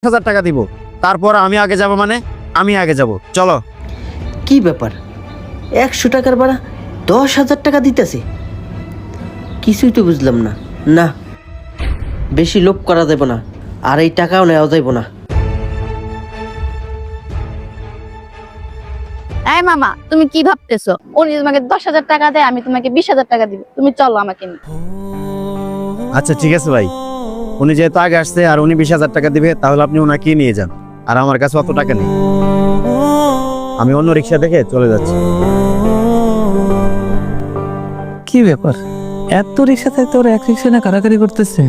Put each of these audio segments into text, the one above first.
1000 টাকা দিব, তারপর আমি আগে যাব, মানে আমি আগে যাব, চলো। কি ব্যাপার, 100 টাকার ভাড়া 10,000 টাকা দিতেছে? কিছুই তো বুঝলাম না। না, বেশি লোভ করা যাবে না, আর এই টাকাও নেওয়া যাইব না। এই মামা, তুমি কি ভাবতেছো? উনি তোমাকে 10,000 টাকা দেয়, আমি তোমাকে 20,000 টাকা দিব, তুমি চলো আমাকে নিয়ে। আচ্ছা ঠিক আছে ভাই, উনি যেহেতু আগে আসছে আর উনি 20,000 টাকা দিবে, তাহলে আপনি ওনাকে নিয়ে যান। আর আমার কাছে অত টাকা নেই, আমি অন্য রিক্সা দেখে চলে যাচ্ছি। কি ব্যাপার, এত রিক্সা থাকতে ওরা এক রিক্সা না কারাকারি করতেছে?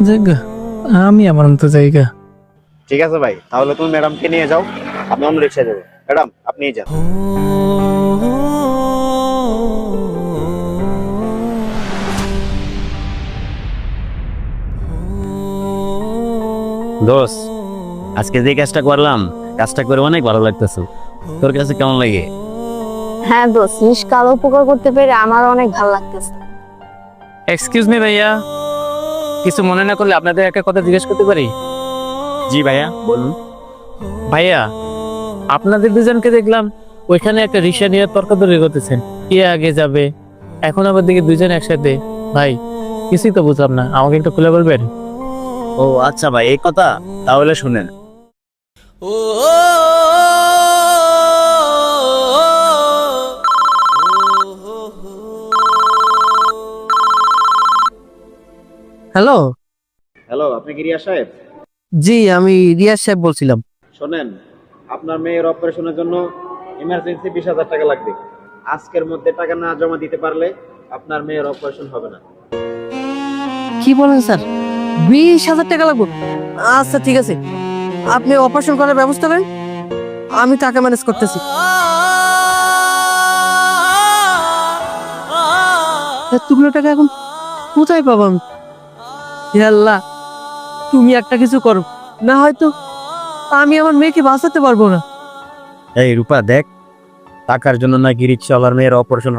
জায়গা, আমি আমার মতো জায়গা। ঠিক আছে ভাই, তাহলে তুমি ম্যাডামকে নিয়ে যাও, আমি অন্য রিক্সায় যাবো। ম্যাডাম আপনি যান। দোস্ত, আজকে যে কাজটা করলাম, কাজটা করে অনেক ভালো লাগতেছে। তোর কাছে কেমন লাগে? হ্যাঁ দোস্ত, নিষ্কাল উপকার করতে পেরে আমার অনেক ভালো লাগতেছে। এক্সকিউজ মি ভাইয়া, কিছু মনে না করলে আপনাদের একটা কথা জিজ্ঞেস করতে পারি? জি ভাইয়া বলুন। ভাইয়া, আপনাদের দুজনকে দেখলাম ওইখানে একটা রিক্সা নিয়ে তর্কাতর্কি করতেছেন, কে আগে যাবে। এখন আবার দেখি দুজন একসাথে। ভাই, কিছুই তো বুঝলাম না, আমাকে একটু খুলে বলবেন? ও আচ্ছা ভাই, এই কথা, তাহলে শুনেন। হ্যালো। হ্যালো, আপনি কি রিয়া সাহেব? জি, আমি রিয়াজ সাহেব বলছিলাম। শোনেন, আপনার মেয়ের অপারেশনের জন্য ইমার্জেন্সি 20,000 টাকা লাগবে। আজকের মধ্যে টাকা না জমা দিতে পারলে আপনার মেয়ের অপারেশন হবে না। কি বলেন স্যার, 20,000 টাকা লাগবে? আচ্ছা ঠিক আছে, আপনি অপারেশন করার ব্যবস্থা করেন, আমি টাকা ম্যানেজ করতেছি। এতগুলো টাকা এখন কোথায় পাবো আমি? হে আল্লাহ, তুমি একটা কিছু করো, না হয়তো আমি আমার মেয়েকে বাঁচাতে পারবো না। এই রূপা দেখ, টাকার জন্য নাকি রিক্সাওয়ালার মেয়ের অপারেশন